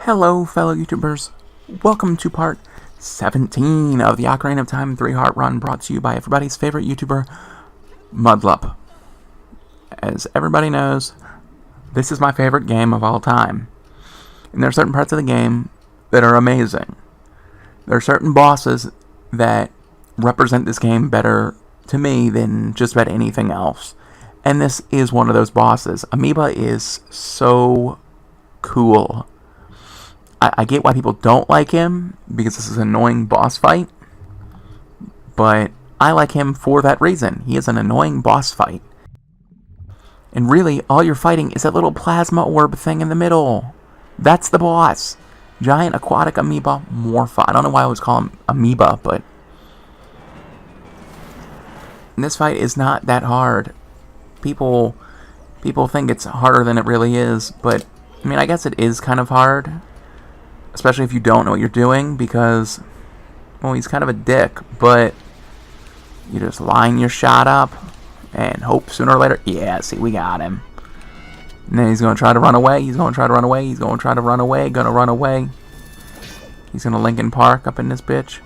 Hello, fellow YouTubers. Welcome to part 17 of the Ocarina of Time 3-Heart Run, brought to you by everybody's favorite YouTuber, Mudlup. As everybody knows, this is my favorite game of all time. And there are certain parts of the game that are amazing. There are certain bosses that represent this game better to me than just about anything else. And this is one of those bosses. Ameoba is so cool. I get why people don't like him, because this is an annoying boss fight, but I like him for that reason. He is an annoying boss fight. And really, all you're fighting is that little plasma orb thing in the middle. That's the boss. Giant aquatic amoeba morpha. I don't know why I always call him amoeba, but this fight is not that hard. People think it's harder than it really is, but I mean, I guess it is kind of hard. Especially if you don't know what you're doing, because, well, he's kind of a dick, but you just line your shot up and hope sooner or later, yeah, see, we got him. And then he's going to try to run away, he's going to try to run away, he's going to try to run away, gonna run away. He's going to Linkin Park up in this bitch.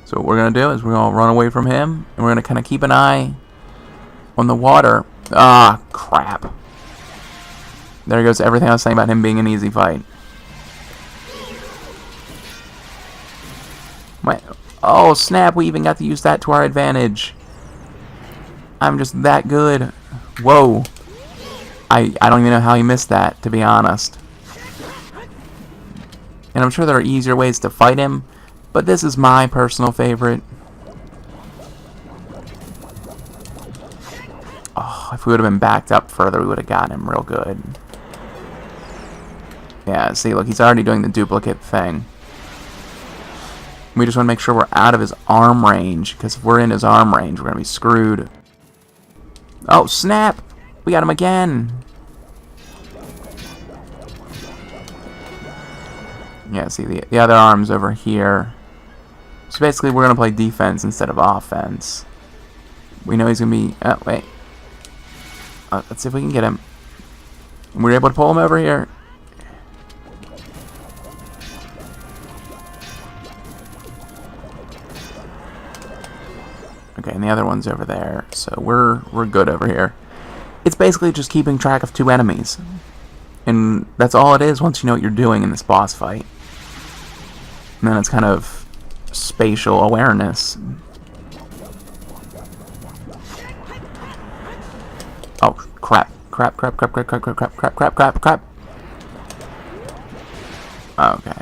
So what we're going to do is we're going to run away from him, and we're going to kind of keep an eye on the water. Ah, crap. There goes everything I was saying about him being an easy fight. Oh snap, we even got to use that to our advantage. I'm just that good. Whoa. I don't even know how he missed that, to be honest. And I'm sure there are easier ways to fight him, but this is my personal favorite. Oh, if we would have been backed up further, we would have gotten him real good. Yeah, see, look, he's already doing the duplicate thing. We just want to make sure we're out of his arm range, because if we're in his arm range, we're going to be screwed. Oh, snap! We got him again! Yeah, see, the other arm's over here. So basically, we're going to play defense instead of offense. We know he's going to be... Oh, wait. Let's see if we can get him. We're able to pull him over here. Okay, and the other one's over there, so we're good over here. It's basically just keeping track of two enemies. And that's all it is once you know what you're doing in this boss fight. And then it's kind of spatial awareness. Oh, crap. Crap. Okay.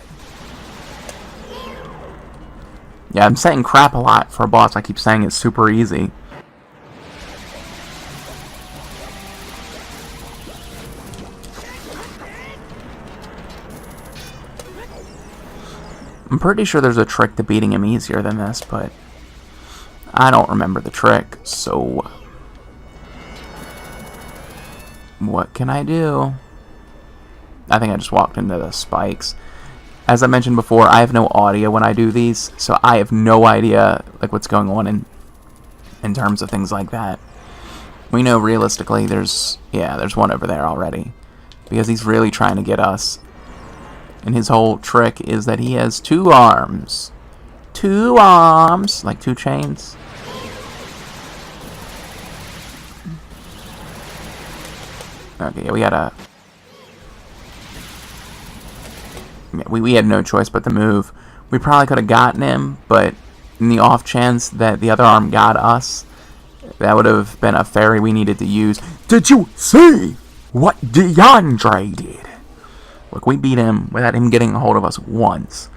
Yeah, I'm saying crap a lot for a boss. I keep saying it's super easy. I'm pretty sure there's a trick to beating him easier than this, but I don't remember the trick, so what can I do? I think I just walked into the spikes. As I mentioned before, I have no audio when I do these, so I have no idea like what's going on in terms of things like that. We know realistically there's one over there already, because he's really trying to get us. And his whole trick is that he has two arms. Two arms, like two chains. Okay, yeah, we gotta... We had no choice but to move. We probably could have gotten him, but in the off chance that the other arm got us, that would have been a fairy we needed to use. Did you see what DeAndre did? Look, we beat him without him getting a hold of us once.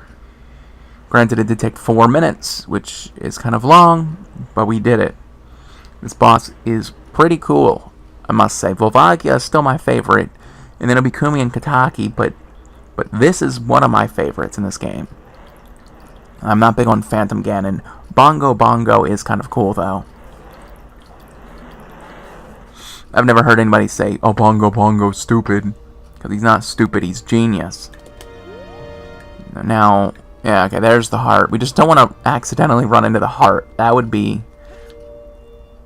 Granted, it did take 4 minutes, which is kind of long, but we did it. This boss is pretty cool, I must say. Volvagia is still my favorite, and then it'll be Kumi and Kataki, but this is one of my favorites in this game. I'm not big on Phantom Ganon. Bongo is kind of cool, though. I've never heard anybody say, oh, Bongo's stupid. Because he's not stupid, he's genius. Now, yeah, okay, there's the heart. We just don't want to accidentally run into the heart. That would be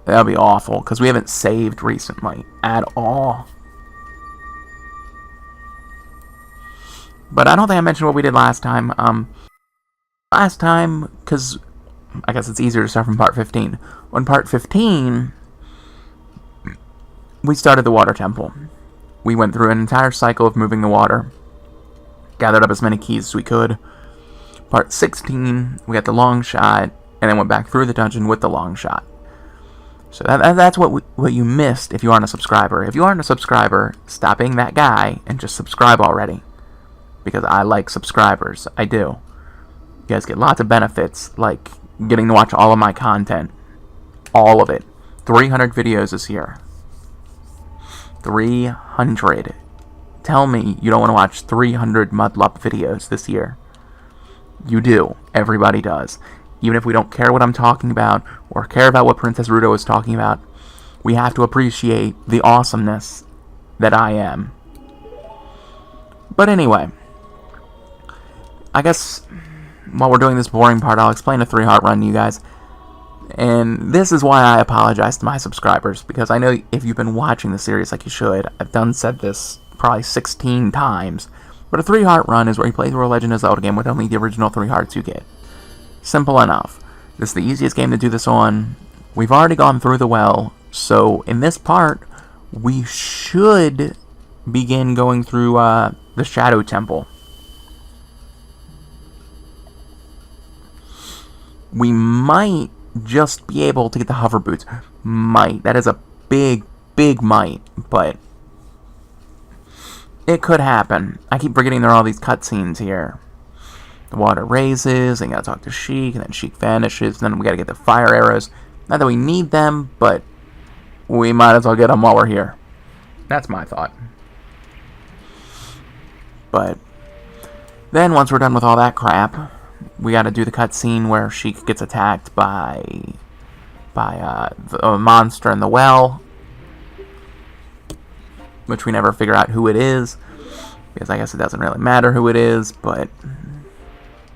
awful, because we haven't saved recently at all. But I don't think I mentioned what we did last time. Last time, because I guess it's easier to start from part 15. On part 15, we started the water temple. We went through an entire cycle of moving the water. Gathered up as many keys as we could. Part 16, we got the long shot, and then went back through the dungeon with the long shot. So that's what you missed if you aren't a subscriber. If you aren't a subscriber, stop being that guy and just subscribe already. Because I like subscribers. I do. You guys get lots of benefits, like getting to watch all of my content. All of it. 300 videos this year. 300. Tell me you don't want to watch 300 Mudlup videos this year. You do. Everybody does. Even if we don't care what I'm talking about, or care about what Princess Ruto is talking about, we have to appreciate the awesomeness that I am. But anyway, I guess while we're doing this boring part, I'll explain a 3-heart run to you guys. And this is why I apologize to my subscribers, because I know if you've been watching the series like you should, I've said this probably 16 times, but a 3-heart run is where you play through a Legend of Zelda game with only the original 3 hearts you get. Simple enough. This is the easiest game to do this on. We've already gone through the well, so in this part, we should begin going through the Shadow Temple. We might just be able to get the hover boots. Might. That is a big, big might, but it could happen. I keep forgetting there are all these cutscenes here. The water raises, and you gotta talk to Sheik, and then Sheik vanishes, and then we gotta get the fire arrows. Not that we need them, but we might as well get them while we're here. That's my thought. But then once we're done with all that crap, we gotta do the cutscene where Sheik gets attacked by a monster in the well, which we never figure out who it is, because I guess it doesn't really matter who it is, but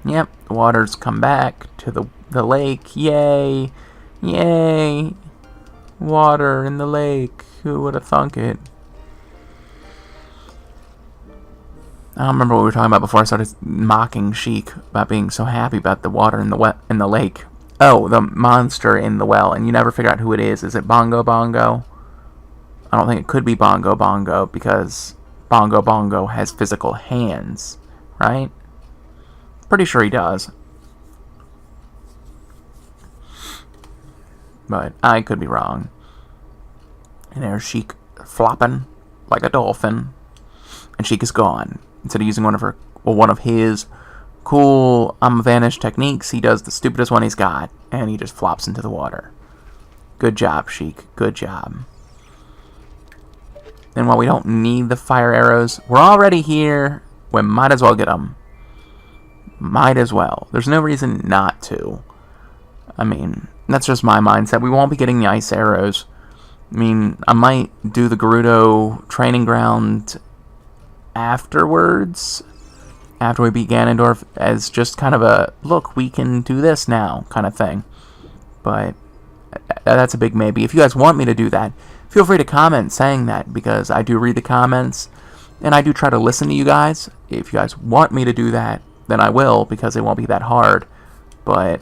yep, the waters come back to the lake. Yay! Yay! Water in the lake. Who would have thunk it? I don't remember what we were talking about before I started mocking Sheik about being so happy about the water in the lake. Oh, the monster in the well, and you never figure out who it is. Is it Bongo Bongo? I don't think it could be Bongo Bongo, because Bongo Bongo has physical hands, right? Pretty sure he does. But I could be wrong. And there's Sheik flopping like a dolphin. And Sheik is gone. Instead of using one of his cool vanish techniques, he does the stupidest one he's got, and he just flops into the water. Good job, Sheik. Good job. And while we don't need the fire arrows, we're already here. We might as well get them. Might as well. There's no reason not to. I mean, that's just my mindset. We won't be getting the ice arrows. I mean, I might do the Gerudo training ground afterwards, after we beat Ganondorf, as just kind of a, look, we can do this now kind of thing. But that's a big maybe. If you guys want me to do that, feel free to comment saying that, because I do read the comments, and I do try to listen to you guys. If you guys want me to do that, then I will, because it won't be that hard. But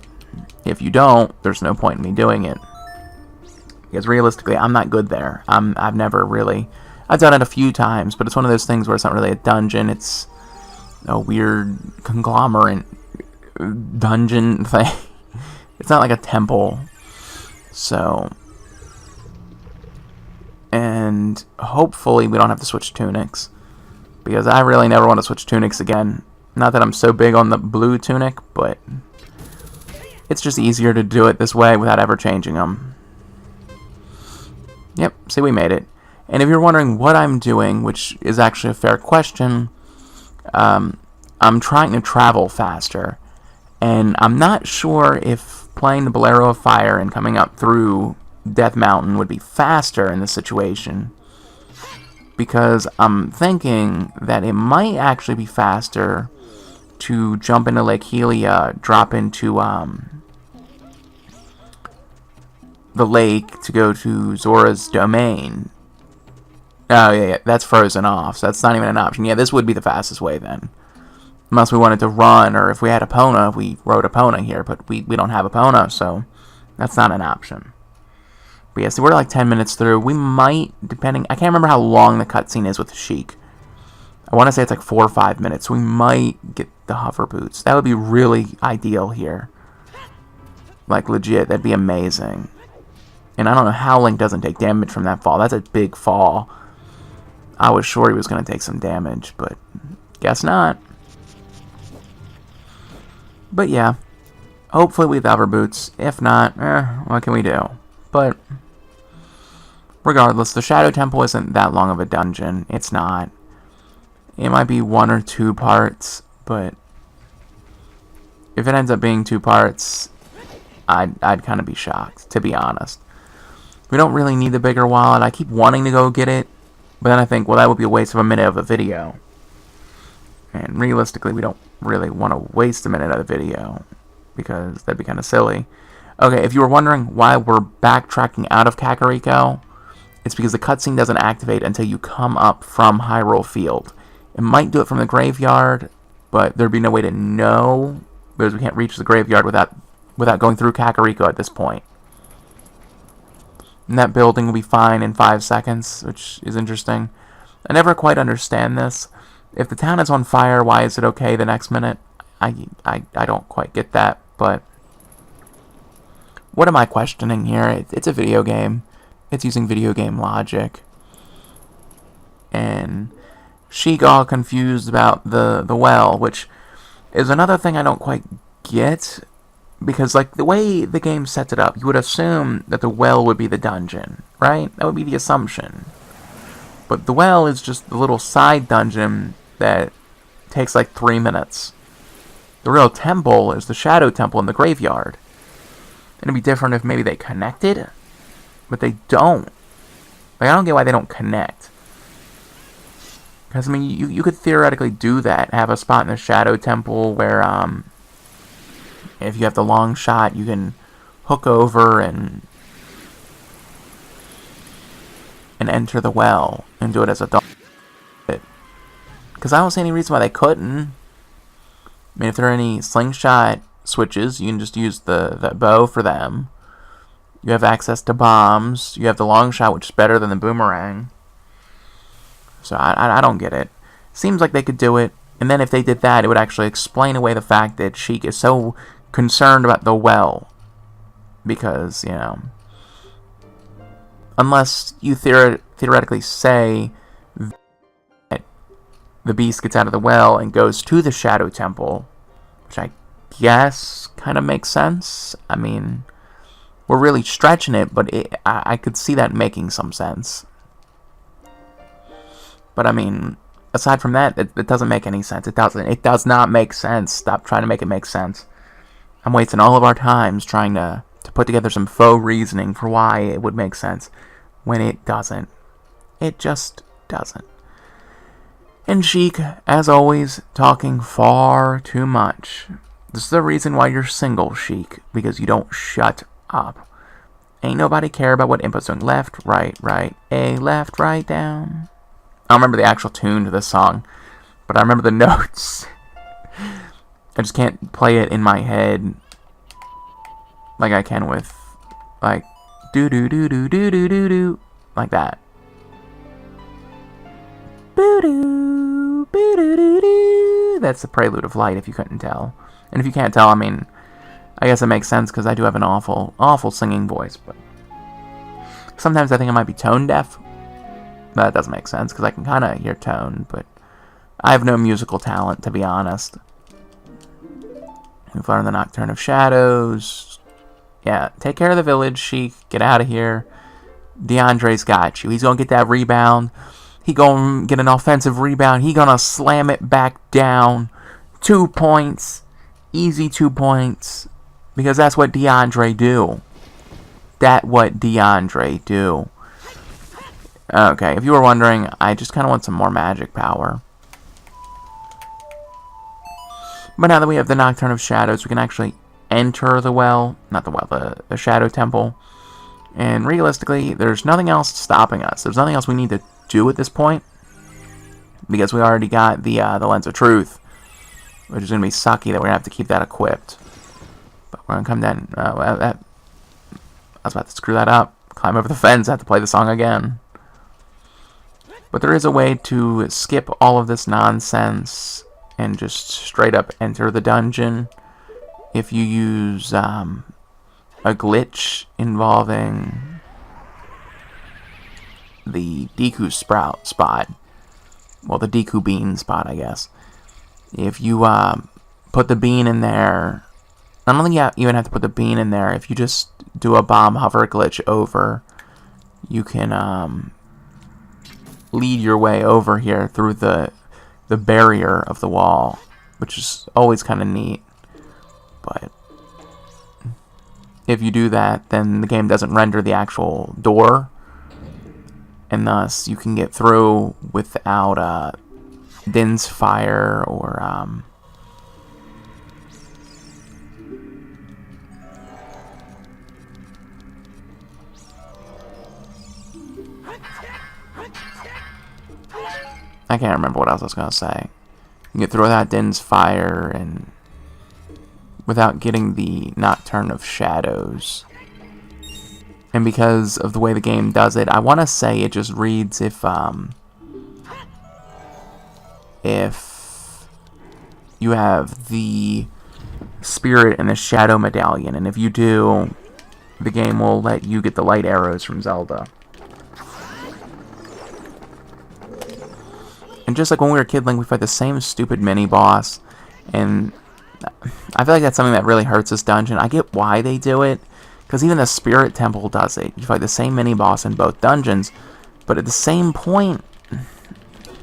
if you don't, there's no point in me doing it, because realistically, I'm not good there. I've never really... I've done it a few times, but it's one of those things where it's not really a dungeon. It's a weird conglomerate dungeon thing. It's not like a temple. So... And hopefully we don't have to switch tunics, because I really never want to switch tunics again. Not that I'm so big on the blue tunic, but it's just easier to do it this way without ever changing them. Yep, see, we made it. And if you're wondering what I'm doing, which is actually a fair question, I'm trying to travel faster. And I'm not sure if playing the Bolero of Fire and coming up through Death Mountain would be faster in this situation, because I'm thinking that it might actually be faster to jump into Lake Helia, drop into the lake to go to Zora's domain. Oh yeah, that's frozen off, so that's not even an option. Yeah, this would be the fastest way then. Unless we wanted to run, or if we had Epona, we rode Epona here, but we don't have Epona, so that's not an option. But yeah, so we're like 10 minutes through. We might, depending, I can't remember how long the cutscene is with Sheik. I want to say it's like 4 or 5 minutes. So we might get the hover boots. That would be really ideal here. Like legit, that'd be amazing. And I don't know how Link doesn't take damage from that fall. That's a big fall. I was sure he was going to take some damage, but guess not. But yeah, hopefully we have hover boots. If not, what can we do? But regardless, the Shadow Temple isn't that long of a dungeon. It's not. It might be 1 or 2 parts, but if it ends up being 2 parts, I'd kind of be shocked, to be honest. We don't really need the bigger wallet. I keep wanting to go get it, but then I think, well, that would be a waste of a minute of a video. And realistically, we don't really want to waste a minute of the video, because that'd be kind of silly. Okay, if you were wondering why we're backtracking out of Kakariko, it's because the cutscene doesn't activate until you come up from Hyrule Field. It might do it from the graveyard, but there'd be no way to know, because we can't reach the graveyard without going through Kakariko at this point. And that building will be fine in 5 seconds, which is interesting. I never quite understand this. If the town is on fire, why is it okay the next minute? I don't quite get that, but what am I questioning here? It's a video game. It's using video game logic. And she got all confused about the well, which is another thing I don't quite get. Because, like, the way the game sets it up, you would assume that the well would be the dungeon, right? That would be the assumption. But the well is just the little side dungeon that takes like 3 minutes. The real temple is the Shadow Temple in the graveyard. It'd be different if maybe they connected, but they don't. Like, I don't get why they don't connect. Because, I mean, you could theoretically do that. Have a spot in the Shadow Temple where, if you have the long shot, you can hook over and enter the well and do it as a dog. Because I don't see any reason why they couldn't. I mean, if there are any slingshot switches, you can just use the bow for them. You have access to bombs. You have the long shot, which is better than the boomerang. So I don't get it. Seems like they could do it. And then if they did that, it would actually explain away the fact that Sheik is so concerned about the well. Because, you know, unless you theoretically say that the beast gets out of the well and goes to the Shadow Temple, which I guess kind of makes sense. I mean, we're really stretching it, but I could see that making some sense. But I mean, aside from that, it doesn't make any sense. It does not make sense. Stop trying to make it make sense. I'm wasting all of our times trying to put together some faux reasoning for why it would make sense when it doesn't. It just doesn't. And Sheik, as always, talking far too much. This is the reason why you're single, Sheik, because you don't shut up. Ain't nobody care about what input's doing. Left, right, A, left, right, down. I don't remember the actual tune to this song, but I remember the notes. I just can't play it in my head like I can with, like, do-do-do-do-do-do-do-do, like that. Boo-doo, boo-doo-doo-doo. That's the Prelude of Light, if you couldn't tell. And if you can't tell, I mean, I guess it makes sense because I do have an awful, awful singing voice, but sometimes I think I might be tone deaf. But that doesn't make sense because I can kind of hear tone, but I have no musical talent, to be honest. We've learned the Nocturne of Shadows. Yeah, take care of the village, Sheik. Get out of here. DeAndre's got you. He's going to get that rebound. He going to get an offensive rebound. He going to slam it back down. 2 points. Easy 2 points. Because that's what DeAndre do. That's what DeAndre do. Okay, if you were wondering, I just kind of want some more magic power. But now that we have the Nocturne of Shadows, we can actually enter the well. Not the well, the Shadow Temple. And realistically, there's nothing else stopping us. There's nothing else we need to do at this point. Because we already got the Lens of Truth. which is going to be sucky that we're going to have to keep that equipped. But we're going to come down. I was about to screw that up. Climb over the fence, have to play the song again. But there is a way to skip all of this nonsense and just straight up enter the dungeon if you use a glitch involving the Deku Sprout spot. Well, the Deku Bean spot, I guess. If you put the bean in there, I don't think you even have to put the bean in there. If you just do a bomb hover glitch over, you can lead your way over here through the barrier of the wall, which is always kind of neat. But if you do that, then the game doesn't render the actual door, and thus you can get through without Din's fire or I can't remember what else I was going to say. You can get through without Din's fire and without getting the Nocturne of Shadows. And because of the way the game does it, I want to say it just reads if you have the Spirit and the Shadow Medallion. And if you do, the game will let you get the light arrows from Zelda. And just like when we were Kid Link, we fight the same stupid mini-boss. And I feel like that's something that really hurts this dungeon. I get why they do it, because even the Spirit Temple does it. You fight the same mini-boss in both dungeons. But at the same point,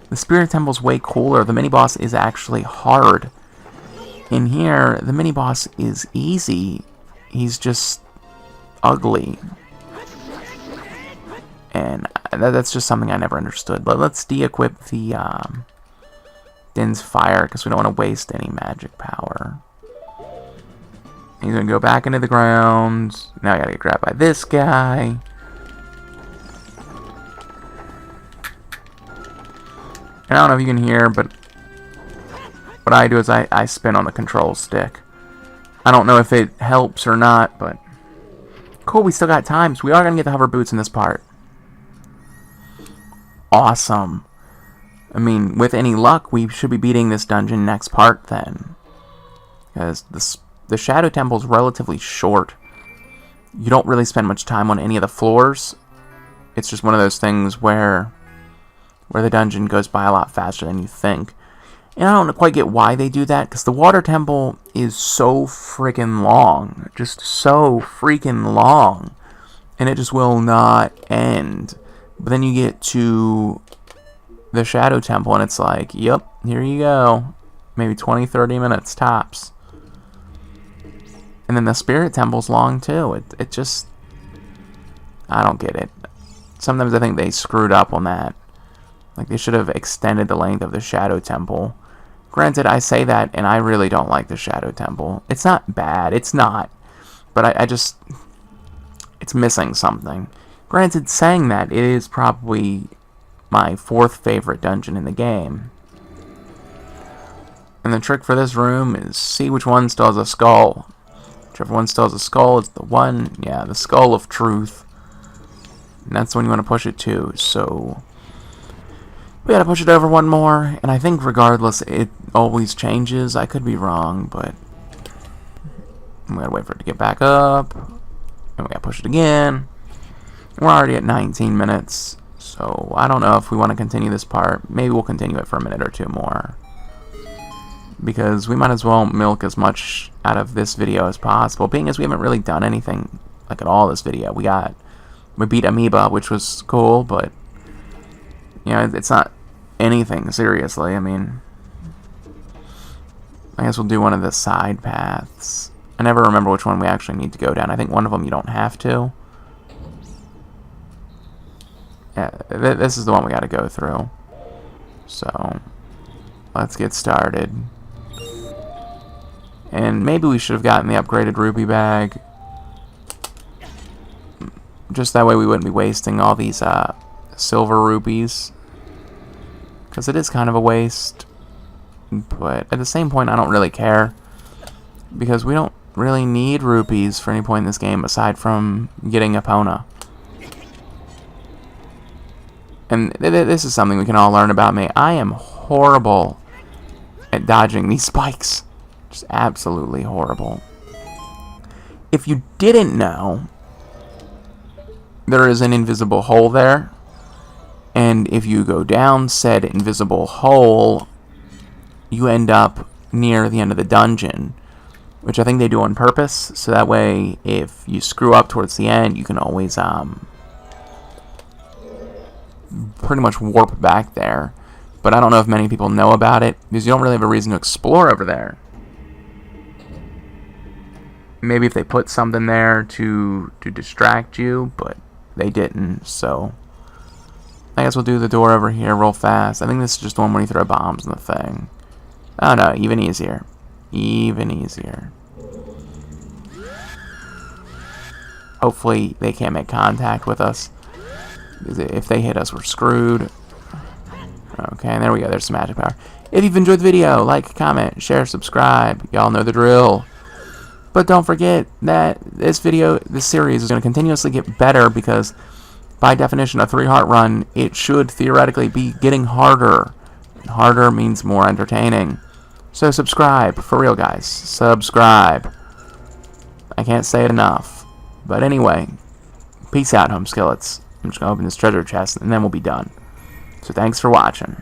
the Spirit Temple's way cooler. The mini-boss is actually hard. In here, the mini-boss is easy. He's just ugly. And that's just something I never understood. But let's de-equip the Din's Fire, because we don't want to waste any magic power. He's going to go back into the ground. Now I got to get grabbed by this guy. And I don't know if you can hear, but what I do is I spin on the control stick. I don't know if it helps or not, but cool, we still got time, so we are going to get the hover boots in this part. Awesome. I mean, with any luck, we should be beating this dungeon next part then. Because the Shadow Temple is relatively short. You don't really spend much time on any of the floors. It's just one of those things where the dungeon goes by a lot faster than you think. And I don't quite get why they do that, because the Water Temple is so freaking long. Just so freaking long. And it just will not end. But then you get to the Shadow Temple, and it's like, yep, here you go. Maybe 20, 30 minutes, tops. And then the Spirit Temple's long, too. It just... I don't get it. Sometimes I think they screwed up on that. Like, they should have extended the length of the Shadow Temple. Granted, I say that, and I really don't like the Shadow Temple. It's not bad. It's not. But I just... It's missing something. Granted, saying that, it is probably my 4th favorite dungeon in the game. And the trick for this room is see which one still has a skull. Whichever one still has a skull is the one, yeah, the skull of truth. And that's the one you want to push it to, so... We gotta push it over one more, and I think regardless, it always changes. I could be wrong, but... We gotta wait for it to get back up. And we gotta push it again. We're already at 19 minutes, so I don't know if we want to continue this part. Maybe we'll continue it for a minute or two more. Because we might as well milk as much out of this video as possible, being as we haven't really done anything like at all this video. We beat Ameoba, which was cool, but you know, it's not anything, seriously. I mean, I guess we'll do one of the side paths. I never remember which one we actually need to go down. I think one of them you don't have to. Yeah, this is the one we gotta go through. So, let's get started. And maybe we should have gotten the upgraded rupee bag. Just that way we wouldn't be wasting all these silver rupees. Because it is kind of a waste. But at the same point, I don't really care, because we don't really need rupees for any point in this game aside from getting Epona. And this is something we can all learn about me. I am horrible at dodging these spikes. Just absolutely horrible. If you didn't know, there is an invisible hole there. And if you go down said invisible hole, you end up near the end of the dungeon, which I think they do on purpose, so that way if you screw up towards the end, you can always pretty much warp back there. But I don't know if many people know about it, because you don't really have a reason to explore over there. Maybe if they put something there to distract you, but they didn't, so I guess we'll do the door over here real fast. I think this is just the one where you throw bombs in the thing. Oh no, even easier. Even easier. Hopefully they can't make contact with us, because if they hit us, we're screwed. Okay, and there we go. There's some magic power. If you've enjoyed the video, like, comment, share, subscribe. Y'all know the drill. But don't forget that this series is going to continuously get better, because by definition, a 3-heart run, it should theoretically be getting harder. And harder means more entertaining. So subscribe. For real, guys. Subscribe. I can't say it enough. But anyway, peace out, home skillets. I'm just going to open this treasure chest, and then we'll be done. So thanks for watching.